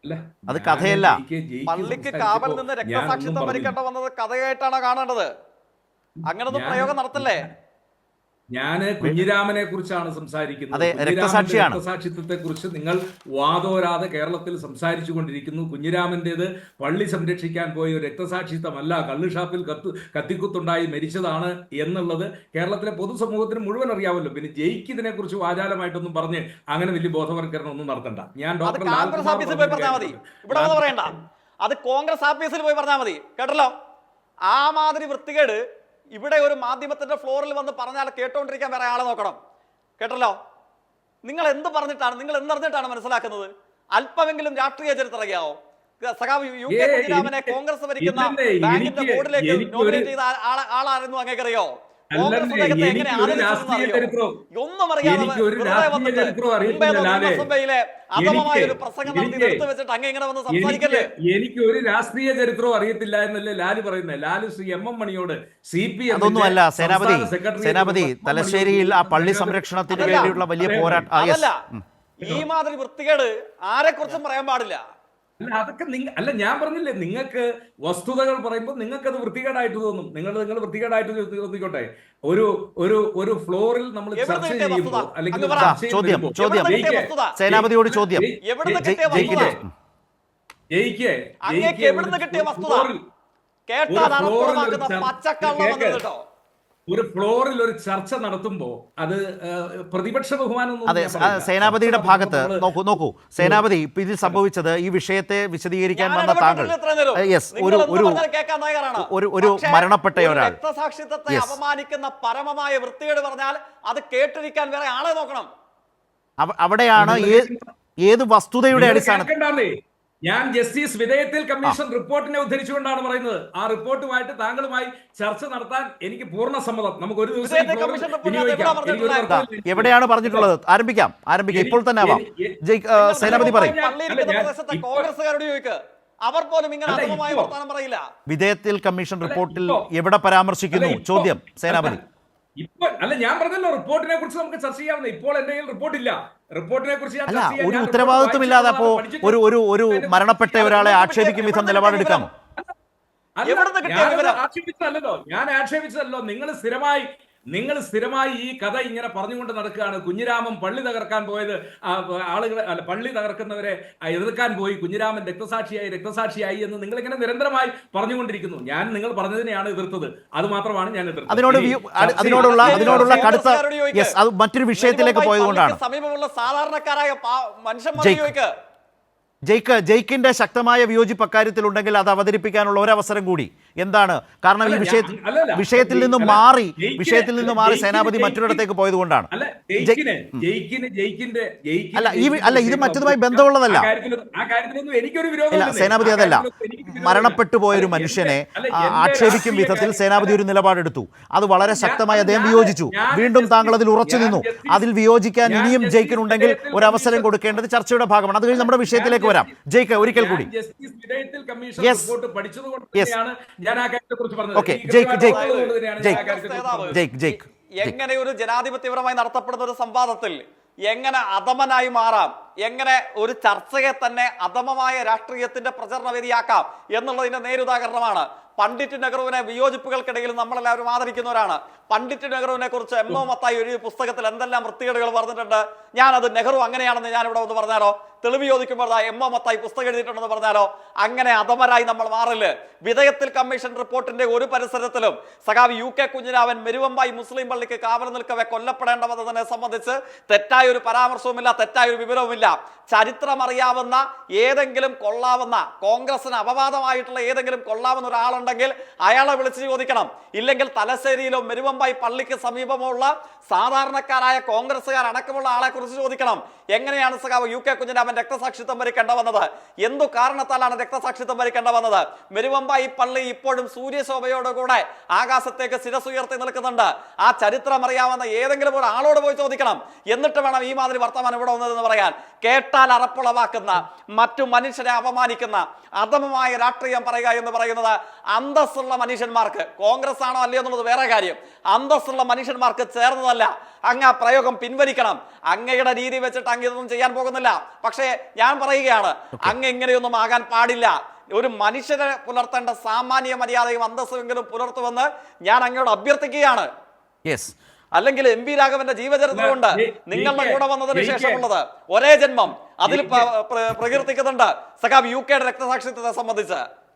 അല്ല, അത് കഥയല്ല. പള്ളിക്ക് കാവൽ നിന്ന് രക്തസാക്ഷിത്വം വരിക്കേണ്ട വന്നത് കഥയായിട്ടാണ് കാണേണ്ടത്. അങ്ങനൊന്നും പ്രയോഗം നടത്തല്ലേ. ഞാന് കുഞ്ഞിരാമനെ കുറിച്ചാണ് സംസാരിക്കുന്നത്. അതെ, കുഞ്ഞിരാമന്റെ രക്തസാക്ഷിയാണ്. രക്തസാക്ഷിത്വത്തെ കുറിച്ച് നിങ്ങൾ വാദോരാതെ കേരളത്തിൽ സംസാരിച്ചു കൊണ്ടിരിക്കുന്നു. കുഞ്ഞിരാമന്റേത് പള്ളി സംരക്ഷിക്കാൻ പോയ ഒരു രക്തസാക്ഷിത്വമല്ല, കള്ളുഷാപ്പിൽ കത്തിക്കുത്തുണ്ടായി മരിച്ചതാണ് എന്നുള്ളത് കേരളത്തിലെ പൊതുസമൂഹത്തിന് മുഴുവൻ അറിയാമല്ലോ. പിന്നെ ജയിക്ക് ഇതിനെ കുറിച്ച് വാചാലമായിട്ടൊന്നും പറഞ്ഞ് അങ്ങനെ വലിയ ബോധവൽക്കരണം ഒന്നും നടത്തണ്ട. ഞാൻ ഡോക്ടർ കോൺഗ്രസ് ഓഫീസിൽ പോയി പറഞ്ഞാൽ മതി, ഇവിടെ വന്ന് പറയണ്ട. അത് കോൺഗ്രസ് ഓഫീസിൽ പോയി പറഞ്ഞാൽ മതി. കേട്ടല്ലോ, ആ മാതിരി വൃത്തികേട് ഇവിടെ ഒരു മാധ്യമത്തിന്റെ ഫ്ലോറിൽ വന്ന് പറഞ്ഞാൽ കേട്ടോണ്ടിരിക്കാൻ വേറെ ആളെ നോക്കണം. കേട്ടല്ലോ, നിങ്ങൾ എന്ത് പറഞ്ഞിട്ടാണ്, നിങ്ങൾ എന്തറിഞ്ഞിട്ടാണ് മനസ്സിലാക്കുന്നത്? അല്പമെങ്കിലും രാഷ്ട്രീയ ചരിത്രം അറിയാവോ? സഖാവ് യു കെ കുഞ്ഞിരാമനെ കോൺഗ്രസ് ഭരിക്കുന്ന ബാങ്കിന്റെ ബോർഡിലേക്ക് നോമിനേറ്റ് ചെയ്ത ആളായിരുന്നു, അങ്ങേക്കറിയോ? ഒന്നും അറിയാതെ എനിക്ക് ഒരു രാഷ്ട്രീയ ചരിത്രവും അറിയത്തില്ല എന്നല്ലേ ലാല് പറയുന്നത്. ലാല് ശ്രീ എം മണിയോട് അതൊന്നുമല്ല സേനാപതി തലശ്ശേരിയിൽ ആ പള്ളി സംരക്ഷണത്തിന് വേണ്ടിയുള്ള വലിയ പോരാട്ടം. ഈ മാതിരി വൃത്തികേട് ആരെ കുറിച്ചും പറയാൻ പാടില്ല. അല്ല, അതൊക്കെ അല്ല, ഞാൻ പറഞ്ഞില്ലേ, നിങ്ങൾക്ക് വസ്തുതകൾ പറയുമ്പോൾ നിങ്ങൾക്ക് അത് വൃത്തികേടായിട്ട് തോന്നും. നിങ്ങൾ വൃത്തികേടായിട്ട് തോന്നിക്കോട്ടെ. ഒരു ഫ്ലോറിൽ നമ്മൾ ചർച്ച ചെയ്യുമ്പോൾ അല്ലെങ്കിൽ സേനാപതിയോട് ചോദ്യം, ഒരു ഫ്ലോറിൽ ഒരു ചർച്ച നടത്തുമ്പോൾ അത് പ്രതിപക്ഷ ബഹുമാനം. അതെ, സേനാപതിയുടെ ഭാഗത്ത് നോക്കൂ സേനാപതി, ഇതിൽ സംഭവിച്ചത് ഈ വിഷയത്തെ വിശദീകരിക്കാൻ വന്ന താങ്കൾ ഒരു മരണപ്പെട്ട ഒരാൾ രക്തസാക്ഷിത്വത്തെ അപമാനിക്കുന്ന പരമമായ വൃത്തികേട് പറഞ്ഞാൽ അത് കേട്ടിരിക്കാൻ വേറെ ആളെ നോക്കണം. അവിടെയാണ് ഏത് വസ്തുതയുടെ അടിസ്ഥാനത്തിൽ ഞാൻ ജസ്റ്റിസ് വിധേയത്തിൽ കമ്മീഷൻ റിപ്പോർട്ടിനെ ഉദ്ധരിച്ചുകൊണ്ടാണ് പറയുന്നത്. ആ റിപ്പോർട്ടുമായിട്ട് താങ്കളുമായി ചർച്ച നടത്താൻ എനിക്ക് പൂർണ്ണ സമ്മതം. നമുക്ക് ഒരു ദിവസം എവിടെയാണ് പറഞ്ഞിട്ടുള്ളത്? ആരംഭിക്കാം, ഇപ്പോൾ തന്നെ ആവാം. സേനാപതി പറയും. അവർ പോലും ഇങ്ങനെ അധമമായ വർത്തമാനം പറയില്ല. വിധേയത്തിൽ കമ്മീഷൻ റിപ്പോർട്ടിൽ എവിടെ പരാമർശിക്കുന്നു? ചോദ്യം സേനാപതി. അല്ല, ഞാൻ പറഞ്ഞല്ലോ, റിപ്പോർട്ടിനെ കുറിച്ച് നമുക്ക് ചർച്ച ചെയ്യാവുന്ന. ഇപ്പോൾ എന്റെ കയ്യിൽ റിപ്പോർട്ടില്ല. റിപ്പോർട്ടിനെ കുറിച്ച് അല്ല, ഒരു ഉത്തരവാദിത്വമില്ലാതെ അപ്പോ ഒരു മരണപ്പെട്ട ഒരാളെ ആക്ഷേപിക്കും വിധം നിലപാടെടുക്കാമോ? ഞാൻ ആക്ഷേപിച്ചതല്ലോ. നിങ്ങൾ സ്ഥിരമായി ഈ കഥ ഇങ്ങനെ പറഞ്ഞുകൊണ്ട് നടക്കുകയാണ്. കുഞ്ഞിരാമൻ പള്ളി തകർക്കാൻ പോയത്, പള്ളി തകർക്കുന്നവരെ എതിർക്കാൻ പോയി, കുഞ്ഞിരാമൻ രക്തസാക്ഷിയായി എന്ന് നിങ്ങൾ ഇങ്ങനെ നിരന്തരമായി പറഞ്ഞുകൊണ്ടിരിക്കുന്നു. ഞാൻ നിങ്ങൾ പറഞ്ഞതിനെയാണ് എതിർത്തത്. അത് മാത്രമാണ് ഞാൻ എതിർത്തത്. അതിനോടുള്ള കടുത്ത മറ്റൊരു വിഷയത്തിലേക്ക് പോയതുകൊണ്ടാണ്. സമീപമുള്ള സാധാരണക്കാരായ മനുഷ്യന്മാർ ജയിക്കിന്റെ ശക്തമായ വിയോജിപ്പ് അക്കാര്യത്തിലുണ്ടെങ്കിൽ അത് അവതരിപ്പിക്കാനുള്ള ഒരവസരം കൂടി എന്താണ്? കാരണം ഈ വിഷയത്തിൽ നിന്ന് മാറി സേനാപതി മറ്റൊരിടത്തേക്ക് പോയതുകൊണ്ടാണ്. അല്ല, ഇത് മറ്റതുമായി ബന്ധമുള്ളതല്ല. സേനാപതി അതല്ല, മരണപ്പെട്ടു പോയൊരു മനുഷ്യനെ ആക്ഷേപിക്കും വിധത്തിൽ സേനാപതി ഒരു നിലപാടെടുത്തു. അത് വളരെ ശക്തമായി അദ്ദേഹം വിയോജിച്ചു. വീണ്ടും താങ്കൾ അതിൽ ഉറച്ചു നിന്നു. അതിൽ വിയോജിക്കാൻ ഇനിയും ജയിക്കിനുണ്ടെങ്കിൽ ഒരു അവസരം കൊടുക്കേണ്ടത് ചർച്ചയുടെ ഭാഗമാണ്. അത് കഴിഞ്ഞ് നമ്മുടെ വിഷയത്തിലേക്ക് വരാം. ജയിക്ക് ഒരിക്കൽ കൂടി. എങ്ങനെ ഒരു ജനാധിപത്യപരമായി നടത്തപ്പെടുന്ന ഒരു സംവാദത്തിൽ എങ്ങനെ അധമനായി മാറാം, എങ്ങനെ ഒരു ചർച്ചയെ തന്നെ അധമമായ രാഷ്ട്രീയത്തിന്റെ പ്രചരണ വേദിയാക്കാം എന്നുള്ളതിന്റെ നേരുദാഹരണമാണ്. പണ്ഡിറ്റ് നെഹ്റുവിനെ വിയോജിപ്പുകൾക്കിടയിൽ നമ്മളെല്ലാവരും ആദരിക്കുന്നവരാണ്. പണ്ഡിറ്റ് നെഹ്റുവിനെ കുറിച്ച് എം.ഒ. മത്തായി ഒരു പുസ്തകത്തിൽ എന്തെല്ലാം വൃത്തികേടുകൾ പറഞ്ഞിട്ടുണ്ട്. ഞാനത് നെഹ്റു അങ്ങനെയാണെന്ന് ഞാൻ ഇവിടെ ഒന്ന് പറഞ്ഞാലോ? തെളിവ് ചോദിക്കുമ്പോൾ എം.ഒ. മത്തായി പുസ്തകം എഴുതിയിട്ടുണ്ടെന്ന് പറഞ്ഞാലോ? അങ്ങനെ അധമരായി നമ്മൾ മാറില്ല. വിധേയത്തിൽ കമ്മീഷൻ റിപ്പോർട്ടിന്റെ ഒരു പരിസരത്തിലും സഖാവ് യു കെ കുഞ്ഞിരാമൻ മെരുവമ്പായി മുസ്ലിം പള്ളിക്ക് കാവൽ നിൽക്കവെ കൊല്ലപ്പെടേണ്ട വന്നതിനെ സംബന്ധിച്ച് തെറ്റായ ഒരു പരാമർശവുമില്ല, തെറ്റായ ഒരു വിവരവുമില്ല. ചരിത്രം അറിയാവുന്ന ഏതെങ്കിലും കൊള്ളാവുന്ന, കോൺഗ്രസിന് അപവാദമായിട്ടുള്ള ഏതെങ്കിലും കൊള്ളാവുന്ന ഒരാളുണ്ടെങ്കിൽ അയാളെ വിളിച്ച് ചോദിക്കണം. ഇല്ലെങ്കിൽ തലശ്ശേരിയിലോ മെരുവമ്പായി പള്ളിക്ക് സമീപമുള്ള സാധാരണക്കാരായ കോൺഗ്രസ്സുകാർ അടക്കമുള്ള ആളെ കുറിച്ച് ചോദിക്കണം. എങ്ങനെയാണ് സഖാവ് യു കെ കുഞ്ഞിരാമൻ രക്തസാക്ഷിത്വം വരിക്കേണ്ട വന്നത്? എന്തു കാരണത്താലാണ് രക്തസാക്ഷിത്വം വരിക്കേണ്ട വന്നത്? മെരുവമ്പായി പള്ളി ഇപ്പോഴും സൂര്യശോഭയോടുകൂടെ ആകാശത്തേക്ക് ശിരസുയർത്തി നിൽക്കുന്നുണ്ട്. ആ ചരിത്രം അറിയാവുന്ന ഏതെങ്കിലും ഒരു ആളോട് പോയി ചോദിക്കണം. എന്നിട്ട് വേണം ഈ മാതിരി വർത്തമാനം ഇവിടെ വന്നതെന്ന് പറയാൻ. കേട്ടാൽ അറപ്പുളവാക്കുന്ന, മറ്റു മനുഷ്യരെ അപമാനിക്കുന്ന അധമമായ രാഷ്ട്രീയം പറയുക എന്ന് പറയുന്നത് അന്തസ്സുള്ള മനുഷ്യന്മാർക്ക്, കോൺഗ്രസ് ആണോ അല്ലയോ എന്നുള്ളത് വേറെ കാര്യം, അന്തസ്സുള്ള മനുഷ്യന്മാർക്ക് ചേർന്നതല്ല. അങ്ങ് ആ പ്രയോഗം പിൻവലിക്കണം. അങ്ങയുടെ രീതി വെച്ചിട്ട് അങ്ങ് ഇതൊന്നും ചെയ്യാൻ പോകുന്നില്ല. പക്ഷേ ഞാൻ പറയുകയാണ്, അങ്ങ് ഇങ്ങനെയൊന്നും ആകാൻ പാടില്ല. ഒരു മനുഷ്യരെ പുലർത്തേണ്ട സാമാന്യ മര്യാദയും അന്തസ്സുമെങ്കിലും പുലർത്തുമെന്ന് ഞാൻ അങ്ങയോട് അഭ്യർത്ഥിക്കുകയാണ്. യെസ്, അല്ലെങ്കിൽ എം പി രാഘവന്റെ ജീവചരിത്രമുണ്ട് നിങ്ങളുടെ കൂടെ വന്നതിന് ശേഷമുള്ളത്, ഒരേ ജന്മം, അതിൽ പ്രകീർത്തിക്കുന്നുണ്ട് സഖാബ് UK രക്തസാക്ഷിത്വത്തെ സംബന്ധിച്ച്.